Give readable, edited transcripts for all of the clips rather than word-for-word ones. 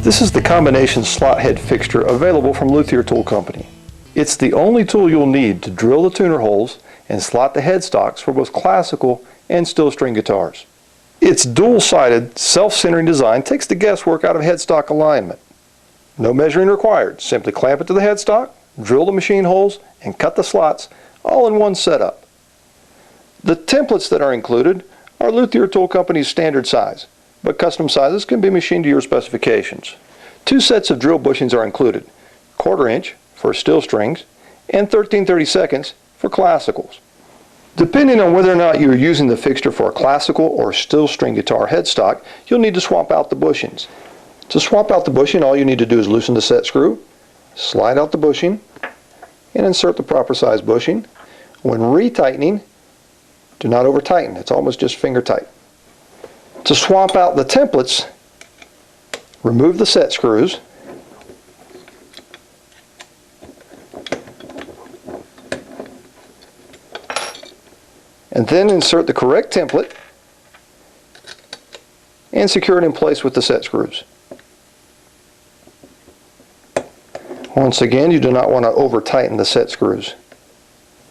This is the combination slot head fixture available from Luthier Tool Company. It's the only tool you'll need to drill the tuner holes and slot the headstocks for both classical and steel string guitars. Its dual-sided, self-centering design takes the guesswork out of headstock alignment. No measuring required. Simply clamp it to the headstock, drill the machine holes, and cut the slots all in one setup. The templates that are included are Luthier Tool Company's standard size, but custom sizes can be machined to your specifications. 2 sets of drill bushings are included, 1/4 inch for steel strings and 13/32 for classicals. Depending on whether or not you're using the fixture for a classical or steel string guitar headstock, you'll need to swap out the bushings. To swap out the bushing, all you need to do is loosen the set screw, slide out the bushing, and insert the proper size bushing. When retightening, do not over tighten, it's almost just finger tight. To swap out the templates, remove the set screws, and then insert the correct template and secure it in place with the set screws. Once again, you do not want to over tighten the set screws.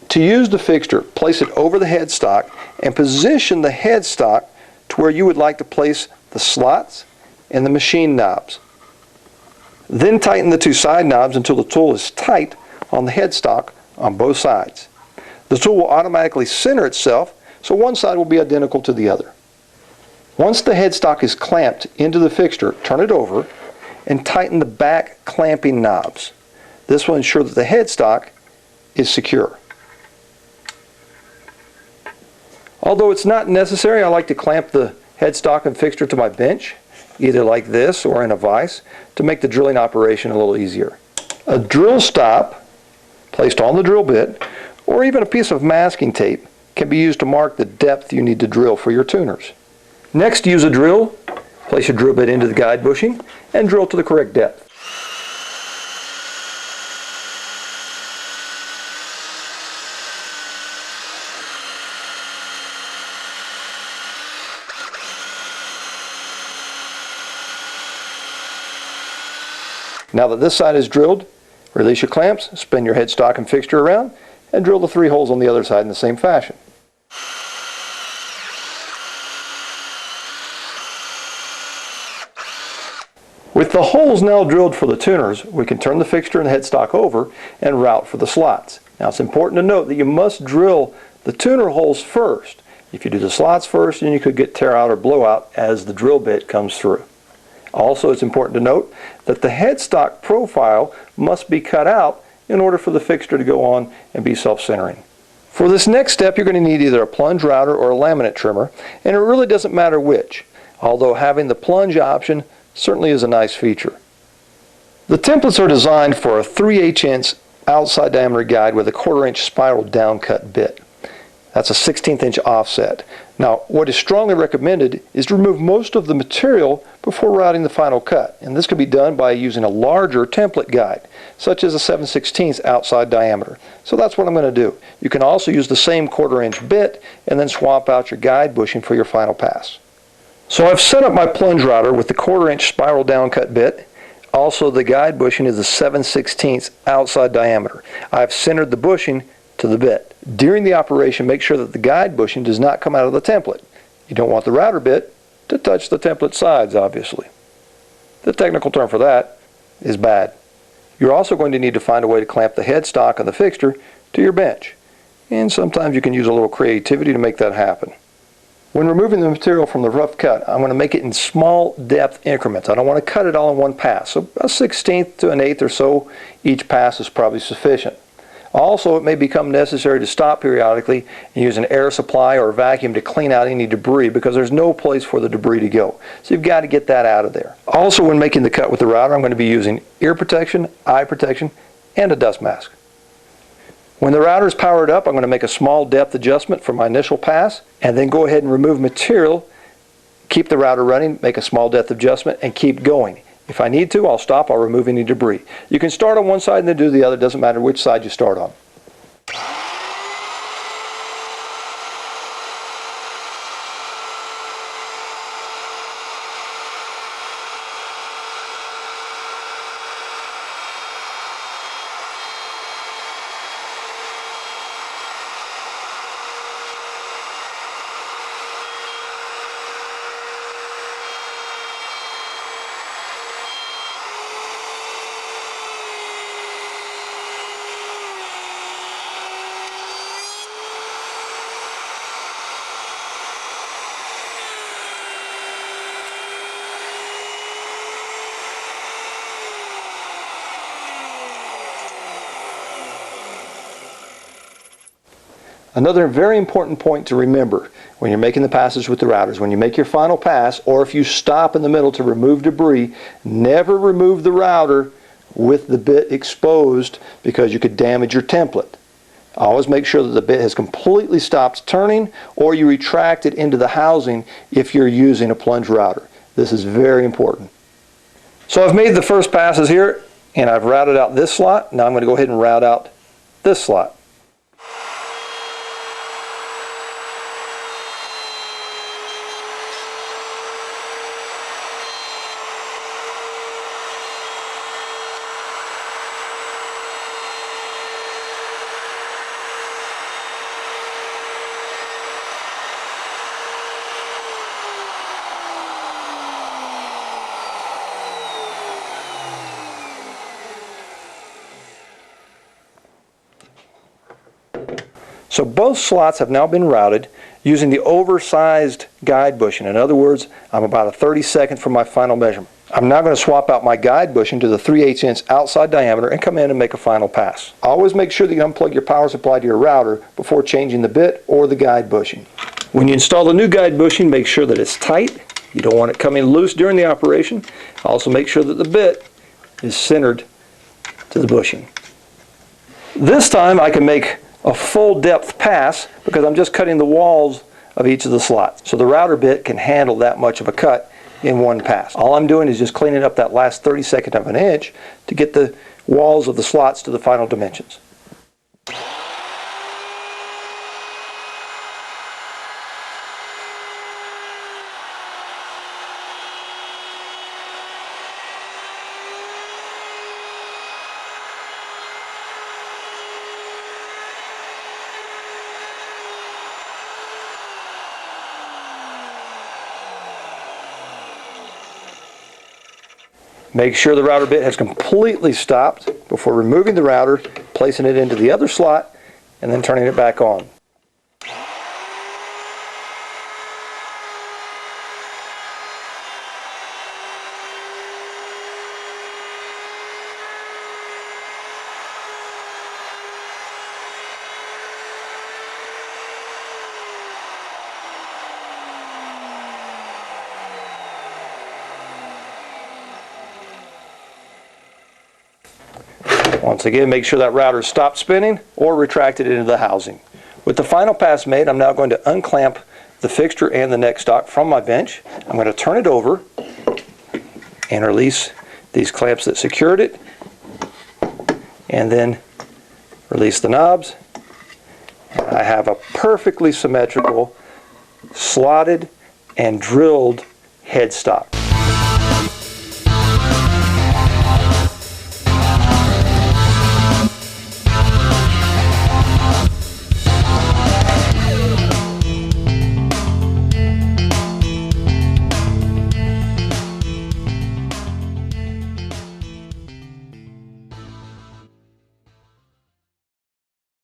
To use the fixture, place it over the headstock and position the headstock to where you would like to place the slots and the machine knobs. Then tighten the 2 side knobs until the tool is tight on the headstock on both sides. The tool will automatically center itself, so one side will be identical to the other. Once the headstock is clamped into the fixture, turn it over and tighten the back clamping knobs. This will ensure that the headstock is secure. Although it's not necessary, I like to clamp the headstock and fixture to my bench, either like this or in a vise, to make the drilling operation a little easier. A drill stop placed on the drill bit, or even a piece of masking tape, can be used to mark the depth you need to drill for your tuners. Next, use a drill. Place your drill bit into the guide bushing and drill to the correct depth. Now that this side is drilled, release your clamps, spin your headstock and fixture around, and drill the 3 holes on the other side in the same fashion. With the holes now drilled for the tuners, we can turn the fixture and the headstock over and route for the slots. Now it's important to note that you must drill the tuner holes first. If you do the slots first, then you could get tear out or blowout as the drill bit comes through. Also, it's important to note that the headstock profile must be cut out in order for the fixture to go on and be self-centering. For this next step, you're going to need either a plunge router or a laminate trimmer, and it really doesn't matter which, although having the plunge option certainly is a nice feature. The templates are designed for a 3/8 inch outside diameter guide with a 1/4 inch spiral downcut bit. That's a 1/16 inch offset. Now, what is strongly recommended is to remove most of the material before routing the final cut, and this can be done by using a larger template guide, such as a 7/16 outside diameter. So that's what I'm going to do. You can also use the same 1/4 inch bit and then swap out your guide bushing for your final pass. So I've set up my plunge router with the 1/4 inch spiral downcut bit. Also, the guide bushing is a 7/16 outside diameter. I've centered the bushing to the bit. During the operation, make sure that the guide bushing does not come out of the template. You don't want the router bit to touch the template sides, obviously. The technical term for that is bad. You're also going to need to find a way to clamp the headstock and the fixture to your bench. And sometimes you can use a little creativity to make that happen. When removing the material from the rough cut, I'm going to make it in small depth increments. I don't want to cut it all in one pass. So a 1/16 to 1/8 or so each pass is probably sufficient. Also, it may become necessary to stop periodically and use an air supply or a vacuum to clean out any debris because there's no place for the debris to go. So you've got to get that out of there. Also, when making the cut with the router, I'm going to be using ear protection, eye protection, and a dust mask. When the router is powered up, I'm going to make a small depth adjustment for my initial pass and then go ahead and remove material, keep the router running, make a small depth adjustment, and keep going. If I need to, I'll stop, I'll remove any debris. You can start on one side and then do the other, doesn't matter which side you start on. Another very important point to remember when you're making the passes with the routers, when you make your final pass, or if you stop in the middle to remove debris, never remove the router with the bit exposed because you could damage your template. Always make sure that the bit has completely stopped turning, or you retract it into the housing if you're using a plunge router. This is very important. So I've made the first passes here, and I've routed out this slot. Now I'm going to go ahead and route out this slot. So both slots have now been routed using the oversized guide bushing. In other words, I'm about a 32nd from my final measurement. I'm now going to swap out my guide bushing to the 3/8 inch outside diameter and come in and make a final pass. Always make sure that you unplug your power supply to your router before changing the bit or the guide bushing. When you install the new guide bushing, make sure that it's tight. You don't want it coming loose during the operation. Also make sure that the bit is centered to the bushing. This time I can make a full depth pass because I'm just cutting the walls of each of the slots. So the router bit can handle that much of a cut in one pass. All I'm doing is just cleaning up that last 32nd of an inch to get the walls of the slots to the final dimensions. Make sure the router bit has completely stopped before removing the router, placing it into the other slot, and then turning it back on. Once again, make sure that router stopped spinning or retracted into the housing. With the final pass made, I'm now going to unclamp the fixture and the neck stock from my bench. I'm going to turn it over and release these clamps that secured it, and then release the knobs. I have a perfectly symmetrical, slotted and drilled headstock.